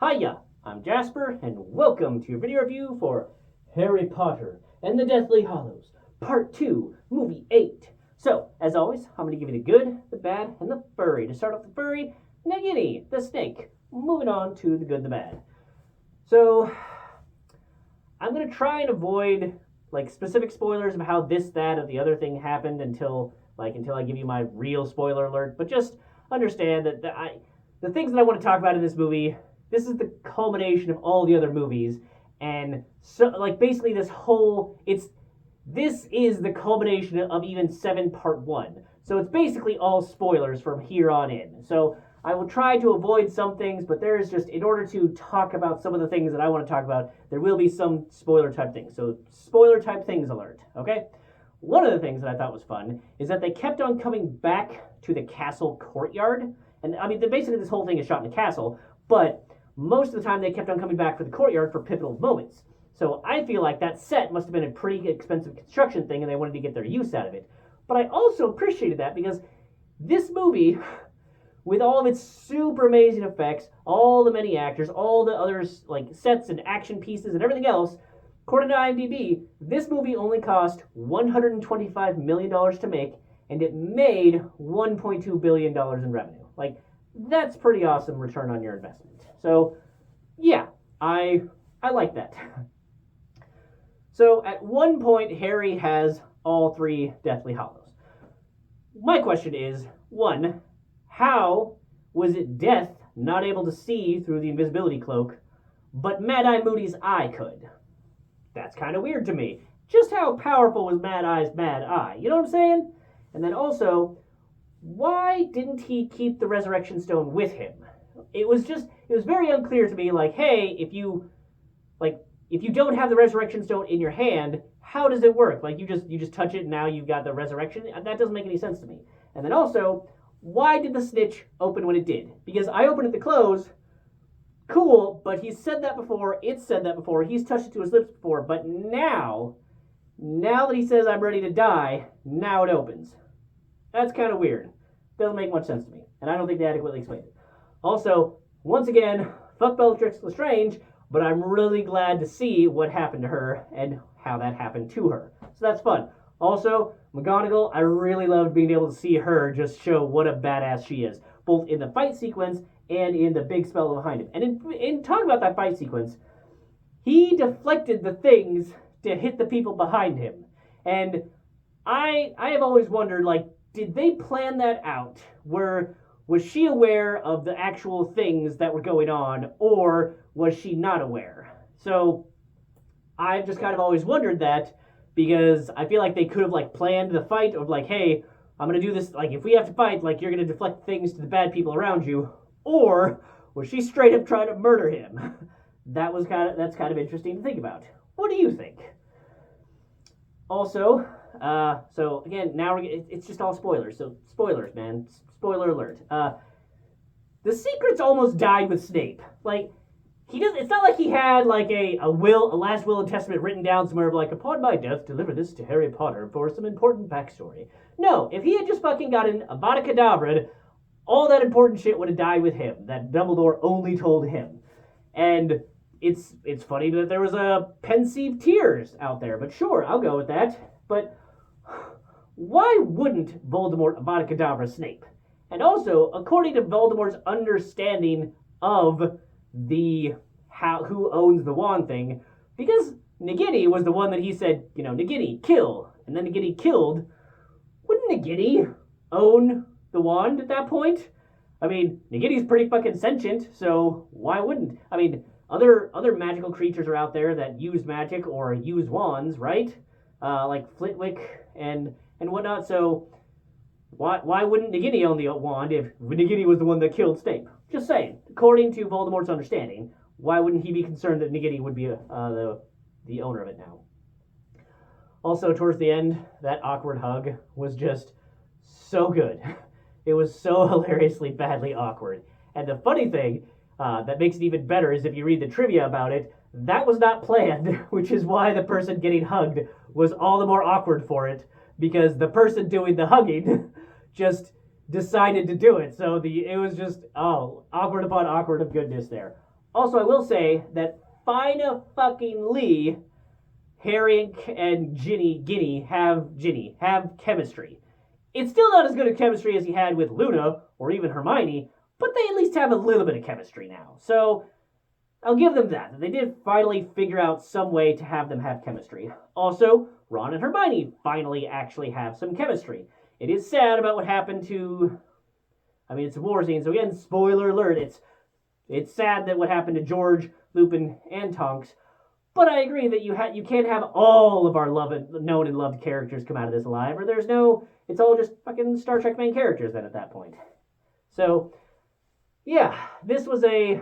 Hiya, I'm Jasper, and welcome to your video review for Harry Potter and the Deathly Hallows, Part 2, Movie 8. So, as always, I'm going to give you the good, the bad, and the furry. To start off the furry, Nagini, the snake. Moving on to the good and the bad. So, I'm going to try and avoid specific spoilers of how this, that, or the other thing happened until I give you my real spoiler alert. But just understand that the things that I want to talk about in this movie, this is the culmination of all the other movies, and so basically this is the culmination of even 7 Part 1. So it's basically all spoilers from here on in. So I will try to avoid some things, but there is just, in order to talk about some of the things that I want to talk about, there will be some spoiler type things. So spoiler type things alert, okay? One of the things that I thought was fun is that they kept on coming back to the castle courtyard. And I mean, basically this whole thing is shot in a castle, but most of the time they kept on coming back for the courtyard for pivotal moments. So I feel like that set must have been a pretty expensive construction thing and they wanted to get their use out of it. But I also appreciated that because this movie, with all of its super amazing effects, all the many actors, all the other sets and action pieces and everything else, according to IMDb, this movie only cost $125 million to make, and it made $1.2 billion in revenue. That's pretty awesome return on your investment. So, yeah, I like that. So, at one point, Harry has all 3 Deathly Hallows. My question is, 1, how was it Death not able to see through the invisibility cloak, but Mad-Eye Moody's eye could? That's kind of weird to me. Just how powerful was Mad-Eye's Mad Eye? You know what I'm saying? And then also, why didn't he keep the Resurrection Stone with him? It was very unclear to me, hey, if you don't have the Resurrection Stone in your hand, how does it work? You just touch it and now you've got the resurrection? That doesn't make any sense to me. And then also, why did the snitch open when it did? Because I opened it to close, cool, but he's said that before, he's touched it to his lips before, but now that he says I'm ready to die, now it opens. That's kind of weird. Doesn't make much sense to me, and I don't think they adequately explained it. Also, once again, fuck Bellatrix Lestrange, but I'm really glad to see what happened to her and how that happened to her. So that's fun. Also, McGonagall, I really loved being able to see her just show what a badass she is, both in the fight sequence and in the big spell behind him. And in talking about that fight sequence, he deflected the things to hit the people behind him. And I have always wondered, did they plan that out? Was she aware of the actual things that were going on, or was she not aware? So I've just kind of always wondered that, because I feel like they could have planned the fight of hey, I'm going to do this, if we have to fight, you're going to deflect things to the bad people around you, or was she straight up trying to murder him? That's kind of interesting to think about. What do you think? Also, so again, now it's just all spoilers. So spoilers, man. Spoiler alert. The Secrets almost died with Snape. It's not like he had a last will and testament written down somewhere of upon my death, deliver this to Harry Potter for some important backstory. No, if he had just fucking gotten Avada Kedavra, all that important shit would have died with him. That Dumbledore only told him. And it's funny that there was a pensive tears out there, but sure, I'll go with that. But why wouldn't Voldemort Avada Kedavra Snape? And also, according to Voldemort's understanding of who owns the wand thing, because Nagini was the one that he said, Nagini, kill, and then Nagini killed, wouldn't Nagini own the wand at that point? I mean, Nagini's pretty fucking sentient, so why wouldn't? I mean, other magical creatures are out there that use magic or use wands, right? Like Flitwick and whatnot, so why wouldn't Nagini own the wand if Nagini was the one that killed Snape? Just saying. According to Voldemort's understanding, why wouldn't he be concerned that Nagini would be the owner of it now? Also, towards the end, that awkward hug was just so good. It was so hilariously badly awkward. And the funny thing that makes it even better is if you read the trivia about it, that was not planned, which is why the person getting hugged was all the more awkward for it, because the person doing the hugging just decided to do it. So it was just, awkward upon awkward of goodness there. Also, I will say that finally, Harry and Ginny have chemistry. It's still not as good a chemistry as he had with Luna or even Hermione, but they at least have a little bit of chemistry now. So I'll give them that. They did finally figure out some way to have them have chemistry. Also, Ron and Hermione finally actually have some chemistry. It is sad about what happened to. I mean, it's a war scene, so again, spoiler alert. It's sad that what happened to George, Lupin, and Tonks. But I agree that you can't have all of our known and loved characters come out of this alive, or there's no. It's all just fucking Star Trek main characters then at that point. So, yeah, this was a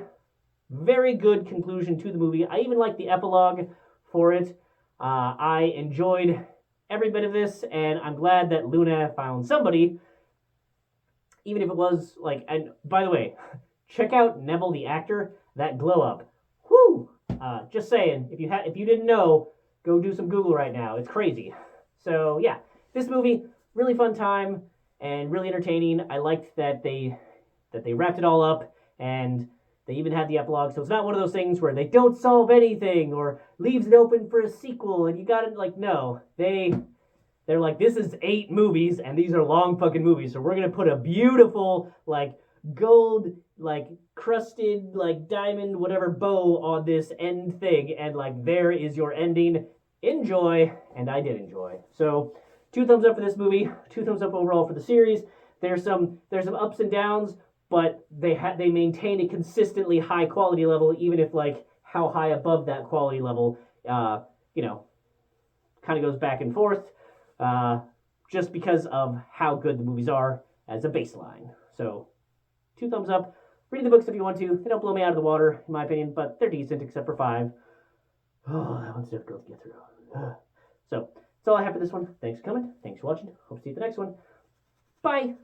very good conclusion to the movie. I even liked the epilogue for it. I enjoyed every bit of this, and I'm glad that Luna found somebody, even if it was like. And by the way, check out Neville the actor. That glow up, whoo! Just saying, if you didn't know, go do some Google right now. It's crazy. So yeah, this movie really fun time and really entertaining. I liked that they wrapped it all up and they even had the epilogue. So it's not one of those things where they don't solve anything or leaves it open for a sequel and you got to like no. They're like, this is 8 movies and these are long fucking movies. So we're going to put a beautiful like gold like crusted like diamond whatever bow on this end thing and like there is your ending. Enjoy. And I did enjoy. So 2 thumbs up for this movie, 2 thumbs up overall for the series. There's some ups and downs, but they maintain a consistently high quality level even if like how high above that quality level you know kind of goes back and forth just because of how good the movies are as a baseline. So 2 thumbs up. Read the books if you want to. They don't blow me out of the water, in my opinion, but they're decent except for 5. Oh, that one's difficult to get through. So, that's all I have for this one. Thanks for coming. Thanks for watching. Hope to see you at the next one. Bye.